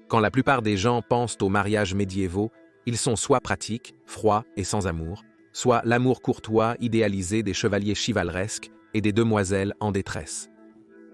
Quand la plupart des gens pensent aux mariages médiévaux, ils sont soit pratiques, froids et sans amour, soit l'amour courtois idéalisé des chevaliers chevaleresques et des demoiselles en détresse.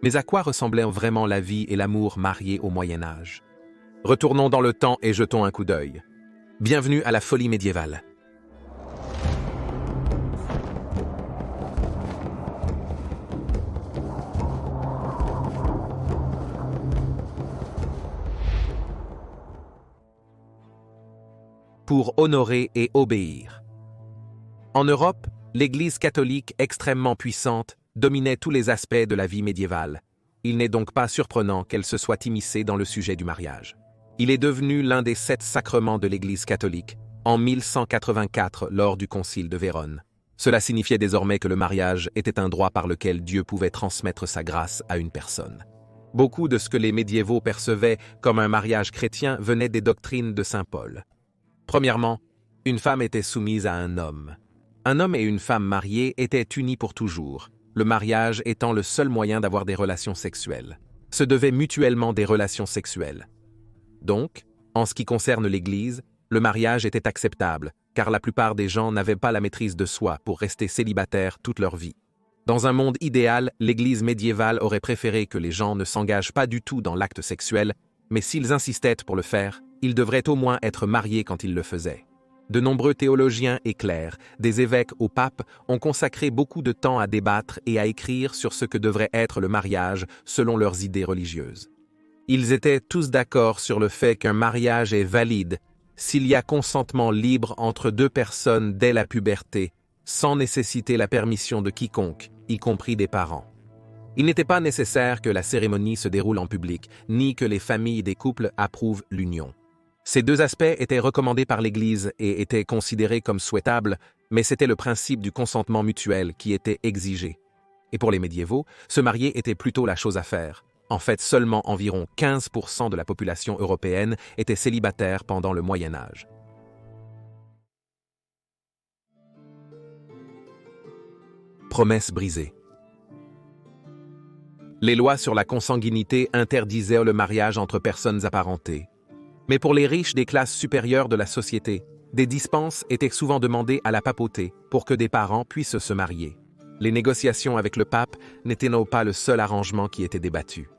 Mais à quoi ressemblait vraiment la vie et l'amour mariés au Moyen Âge? Retournons dans le temps et jetons un coup d'œil. Bienvenue à la folie médiévale. Pour honorer et obéir. En Europe, l'Église catholique extrêmement puissante dominait tous les aspects de la vie médiévale. Il n'est donc pas surprenant qu'elle se soit immiscée dans le sujet du mariage. Il est devenu l'un des 7 sacrements de l'Église catholique en 1184 lors du Concile de Vérone. Cela signifiait désormais que le mariage était un droit par lequel Dieu pouvait transmettre sa grâce à une personne. Beaucoup de ce que les médiévaux percevaient comme un mariage chrétien venait des doctrines de saint Paul. Premièrement, une femme était soumise à un homme. Un homme et une femme mariés étaient unis pour toujours, le mariage étant le seul moyen d'avoir des relations sexuelles. Se devaient mutuellement des relations sexuelles. Donc, en ce qui concerne l'Église, le mariage était acceptable, car la plupart des gens n'avaient pas la maîtrise de soi pour rester célibataires toute leur vie. Dans un monde idéal, l'Église médiévale aurait préféré que les gens ne s'engagent pas du tout dans l'acte sexuel, mais s'ils insistaient pour le faire, ils devraient au moins être mariés quand ils le faisaient. De nombreux théologiens et clercs, des évêques au pape, ont consacré beaucoup de temps à débattre et à écrire sur ce que devrait être le mariage selon leurs idées religieuses. Ils étaient tous d'accord sur le fait qu'un mariage est valide s'il y a consentement libre entre 2 personnes dès la puberté, sans nécessiter la permission de quiconque, y compris des parents. Il n'était pas nécessaire que la cérémonie se déroule en public, ni que les familles des couples approuvent l'union. Ces 2 aspects étaient recommandés par l'Église et étaient considérés comme souhaitables, mais c'était le principe du consentement mutuel qui était exigé. Et pour les médiévaux, se marier était plutôt la chose à faire. En fait, seulement environ 15% de la population européenne était célibataire pendant le Moyen Âge. Promesse brisée. Les lois sur la consanguinité interdisaient le mariage entre personnes apparentées. Mais pour les riches des classes supérieures de la société, des dispenses étaient souvent demandées à la papauté pour que des parents puissent se marier. Les négociations avec le pape n'étaient non pas le seul arrangement qui était débattu.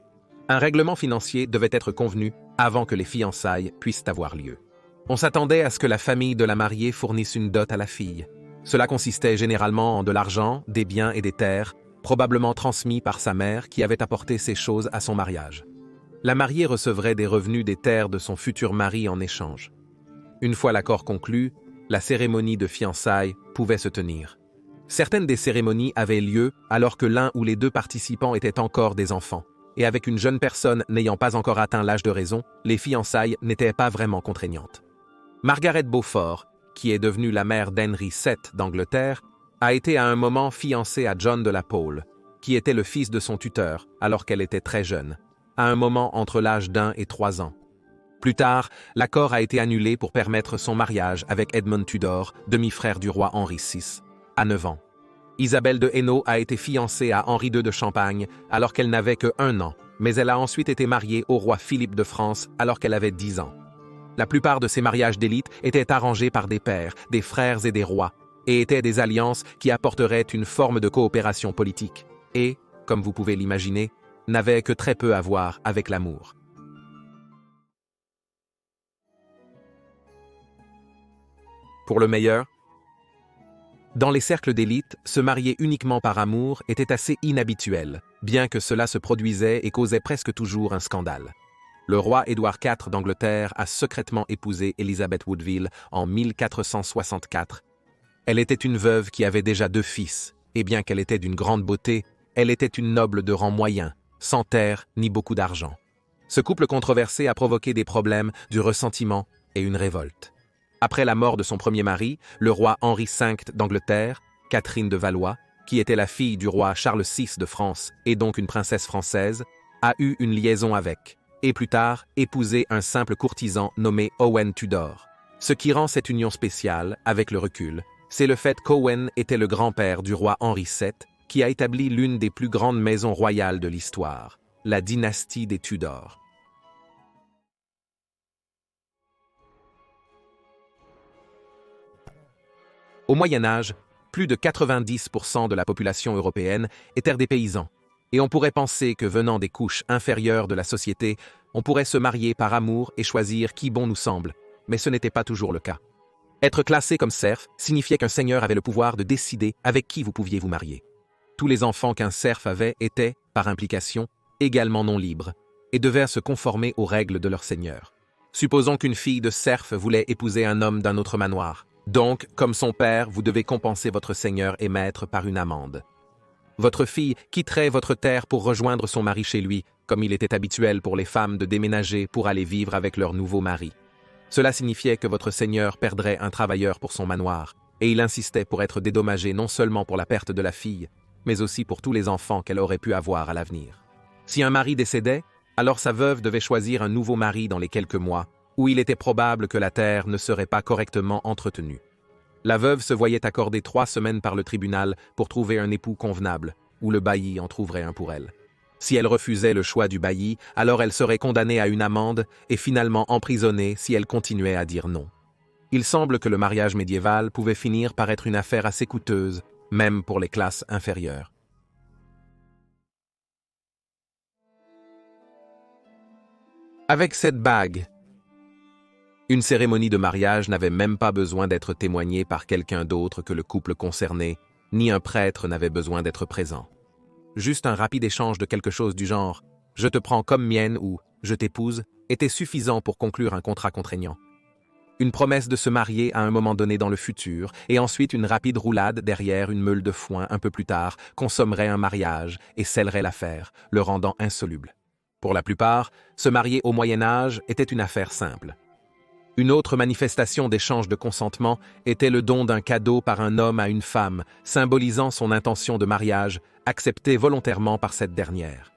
Un règlement financier devait être convenu avant que les fiançailles puissent avoir lieu. On s'attendait à ce que la famille de la mariée fournisse une dot à la fille. Cela consistait généralement en de l'argent, des biens et des terres, probablement transmis par sa mère qui avait apporté ces choses à son mariage. La mariée recevrait des revenus des terres de son futur mari en échange. Une fois l'accord conclu, la cérémonie de fiançailles pouvait se tenir. Certaines des cérémonies avaient lieu alors que l'un ou les 2 participants étaient encore des enfants, et avec une jeune personne n'ayant pas encore atteint l'âge de raison, les fiançailles n'étaient pas vraiment contraignantes. Margaret Beaufort, qui est devenue la mère d'Henry VII d'Angleterre, a été à un moment fiancée à John de la Pole, qui était le fils de son tuteur alors qu'elle était très jeune, à un moment entre l'âge d'1 et 3 ans. Plus tard, l'accord a été annulé pour permettre son mariage avec Edmund Tudor, demi-frère du roi Henri VI, à 9 ans. Isabelle de Hainaut a été fiancée à Henri II de Champagne alors qu'elle n'avait que 1 an, mais elle a ensuite été mariée au roi Philippe de France alors qu'elle avait 10 ans. La plupart de ces mariages d'élite étaient arrangés par des pères, des frères et des rois, et étaient des alliances qui apporteraient une forme de coopération politique, et, comme vous pouvez l'imaginer, n'avaient que très peu à voir avec l'amour. Pour le meilleur, dans les cercles d'élite, se marier uniquement par amour était assez inhabituel, bien que cela se produisait et causait presque toujours un scandale. Le roi Édouard IV d'Angleterre a secrètement épousé Elizabeth Woodville en 1464. Elle était une veuve qui avait déjà 2 fils, et bien qu'elle était d'une grande beauté, elle était une noble de rang moyen, sans terre ni beaucoup d'argent. Ce couple controversé a provoqué des problèmes, du ressentiment et une révolte. Après la mort de son premier mari, le roi Henri V d'Angleterre, Catherine de Valois, qui était la fille du roi Charles VI de France et donc une princesse française, a eu une liaison avec, et plus tard épousé un simple courtisan nommé Owen Tudor. Ce qui rend cette union spéciale, avec le recul, c'est le fait qu'Owen était le grand-père du roi Henri VII, qui a établi l'une des plus grandes maisons royales de l'histoire, la dynastie des Tudors. Au Moyen Âge, plus de 90% de la population européenne étaient des paysans, et on pourrait penser que venant des couches inférieures de la société, on pourrait se marier par amour et choisir qui bon nous semble, mais ce n'était pas toujours le cas. Être classé comme serf signifiait qu'un seigneur avait le pouvoir de décider avec qui vous pouviez vous marier. Tous les enfants qu'un serf avait étaient, par implication, également non libres, et devaient se conformer aux règles de leur seigneur. Supposons qu'une fille de serf voulait épouser un homme d'un autre manoir. Donc, comme son père, vous devez compenser votre seigneur et maître par une amende. Votre fille quitterait votre terre pour rejoindre son mari chez lui, comme il était habituel pour les femmes de déménager pour aller vivre avec leur nouveau mari. Cela signifiait que votre seigneur perdrait un travailleur pour son manoir, et il insistait pour être dédommagé non seulement pour la perte de la fille, mais aussi pour tous les enfants qu'elle aurait pu avoir à l'avenir. Si un mari décédait, alors sa veuve devait choisir un nouveau mari dans les quelques mois, où il était probable que la terre ne serait pas correctement entretenue. La veuve se voyait accorder 3 semaines par le tribunal pour trouver un époux convenable, ou le bailli en trouverait un pour elle. Si elle refusait le choix du bailli, alors elle serait condamnée à une amende et finalement emprisonnée si elle continuait à dire non. Il semble que le mariage médiéval pouvait finir par être une affaire assez coûteuse, même pour les classes inférieures. Avec cette bague, une cérémonie de mariage n'avait même pas besoin d'être témoignée par quelqu'un d'autre que le couple concerné, ni un prêtre n'avait besoin d'être présent. Juste un rapide échange de quelque chose du genre « je te prends comme mienne » ou « je t'épouse » était suffisant pour conclure un contrat contraignant. Une promesse de se marier à un moment donné dans le futur, et ensuite une rapide roulade derrière une meule de foin un peu plus tard, consommerait un mariage et scellerait l'affaire, le rendant insoluble. Pour la plupart, se marier au Moyen Âge était une affaire simple. Une autre manifestation d'échange de consentement était le don d'un cadeau par un homme à une femme, symbolisant son intention de mariage, acceptée volontairement par cette dernière.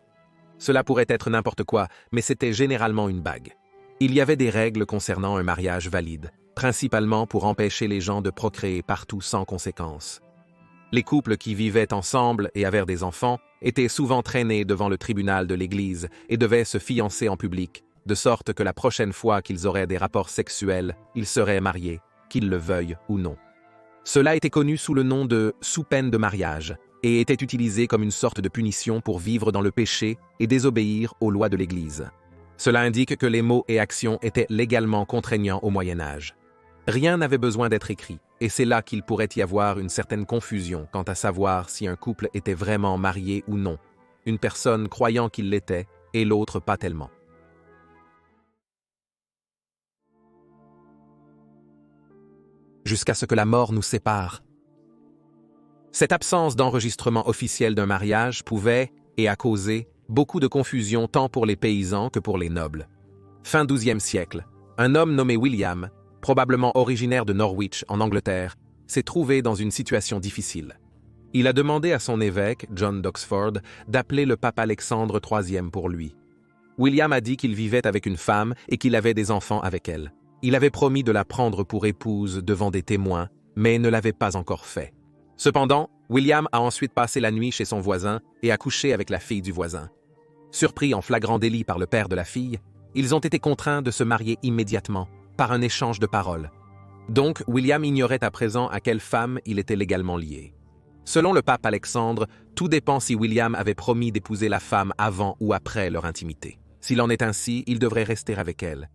Cela pourrait être n'importe quoi, mais c'était généralement une bague. Il y avait des règles concernant un mariage valide, principalement pour empêcher les gens de procréer partout sans conséquence. Les couples qui vivaient ensemble et avaient des enfants étaient souvent traînés devant le tribunal de l'Église et devaient se fiancer en public, de sorte que la prochaine fois qu'ils auraient des rapports sexuels, ils seraient mariés, qu'ils le veuillent ou non. Cela était connu sous le nom de « sous-peine de mariage » et était utilisé comme une sorte de punition pour vivre dans le péché et désobéir aux lois de l'Église. Cela indique que les mots et actions étaient légalement contraignants au Moyen Âge. Rien n'avait besoin d'être écrit, et c'est là qu'il pourrait y avoir une certaine confusion quant à savoir si un couple était vraiment marié ou non, une personne croyant qu'il l'était et l'autre pas tellement. Jusqu'à ce que la mort nous sépare. Cette absence d'enregistrement officiel d'un mariage pouvait, et a causé, beaucoup de confusion tant pour les paysans que pour les nobles. Fin XIIe siècle, un homme nommé William, probablement originaire de Norwich en Angleterre, s'est trouvé dans une situation difficile. Il a demandé à son évêque, John d'Oxford, d'appeler le pape Alexandre III pour lui. William a dit qu'il vivait avec une femme et qu'il avait des enfants avec elle. Il avait promis de la prendre pour épouse devant des témoins, mais ne l'avait pas encore fait. Cependant, William a ensuite passé la nuit chez son voisin et a couché avec la fille du voisin. Surpris en flagrant délit par le père de la fille, ils ont été contraints de se marier immédiatement, par un échange de paroles. Donc, William ignorait à présent à quelle femme il était légalement lié. Selon le pape Alexandre, tout dépend si William avait promis d'épouser la femme avant ou après leur intimité. S'il en est ainsi, il devrait rester avec elle.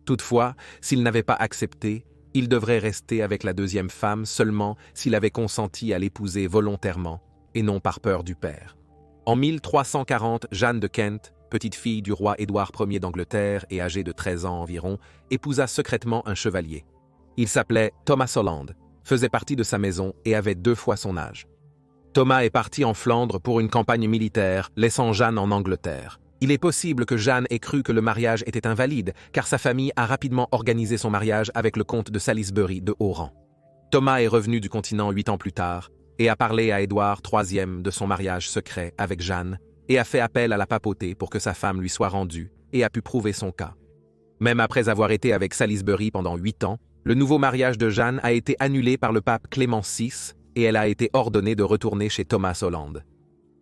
Toutefois, s'il n'avait pas accepté, il devrait rester avec la deuxième femme seulement s'il avait consenti à l'épouser volontairement, et non par peur du père. En 1340, Jeanne de Kent, petite fille du roi Édouard Ier d'Angleterre et âgée de 13 ans environ, épousa secrètement un chevalier. Il s'appelait Thomas Holland, faisait partie de sa maison et avait 2 fois son âge. Thomas est parti en Flandre pour une campagne militaire, laissant Jeanne en Angleterre. Il est possible que Jeanne ait cru que le mariage était invalide, car sa famille a rapidement organisé son mariage avec le comte de Salisbury de haut rang. Thomas est revenu du continent 8 ans plus tard et a parlé à Édouard III de son mariage secret avec Jeanne et a fait appel à la papauté pour que sa femme lui soit rendue et a pu prouver son cas. Même après avoir été avec Salisbury pendant 8 ans, le nouveau mariage de Jeanne a été annulé par le pape Clément VI et elle a été ordonnée de retourner chez Thomas Holland.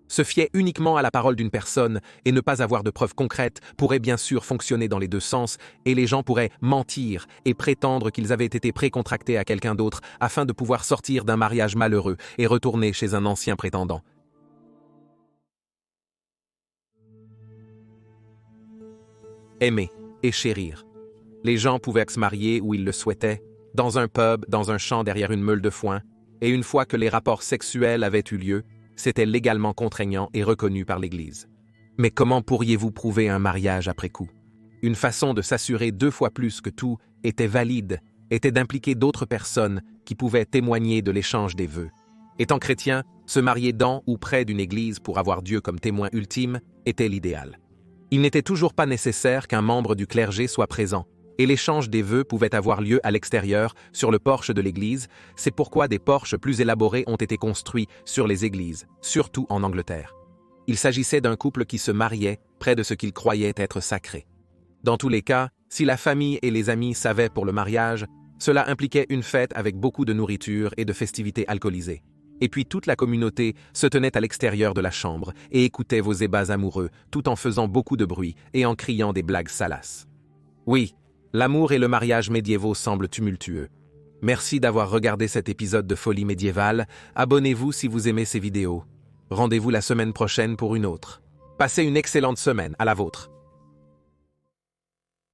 Se fier uniquement à la parole d'une personne et ne pas avoir de preuves concrètes pourrait bien sûr fonctionner dans les deux sens, et les gens pourraient mentir et prétendre qu'ils avaient été précontractés à quelqu'un d'autre afin de pouvoir sortir d'un mariage malheureux et retourner chez un ancien prétendant. Aimer et chérir. Les gens pouvaient se marier où ils le souhaitaient, dans un pub, dans un champ derrière une meule de foin, et une fois que les rapports sexuels avaient eu lieu, c'était légalement contraignant et reconnu par l'Église. Mais comment pourriez-vous prouver un mariage après coup? Une façon de s'assurer 2 fois plus que tout était valide, était d'impliquer d'autres personnes qui pouvaient témoigner de l'échange des vœux. Étant chrétien, se marier dans ou près d'une église pour avoir Dieu comme témoin ultime était l'idéal. Il n'était toujours pas nécessaire qu'un membre du clergé soit présent, et l'échange des vœux pouvait avoir lieu à l'extérieur, sur le porche de l'église. C'est pourquoi des porches plus élaborés ont été construits sur les églises, surtout en Angleterre. Il s'agissait d'un couple qui se mariait près de ce qu'ils croyaient être sacré. Dans tous les cas, si la famille et les amis savaient pour le mariage, cela impliquait une fête avec beaucoup de nourriture et de festivités alcoolisées. Et puis toute la communauté se tenait à l'extérieur de la chambre et écoutait vos ébats amoureux tout en faisant beaucoup de bruit et en criant des blagues salaces. Oui, l'amour et le mariage médiévaux semblent tumultueux. Merci d'avoir regardé cet épisode de Folie médiévale. Abonnez-vous si vous aimez ces vidéos. Rendez-vous la semaine prochaine pour une autre. Passez une excellente semaine, à la vôtre.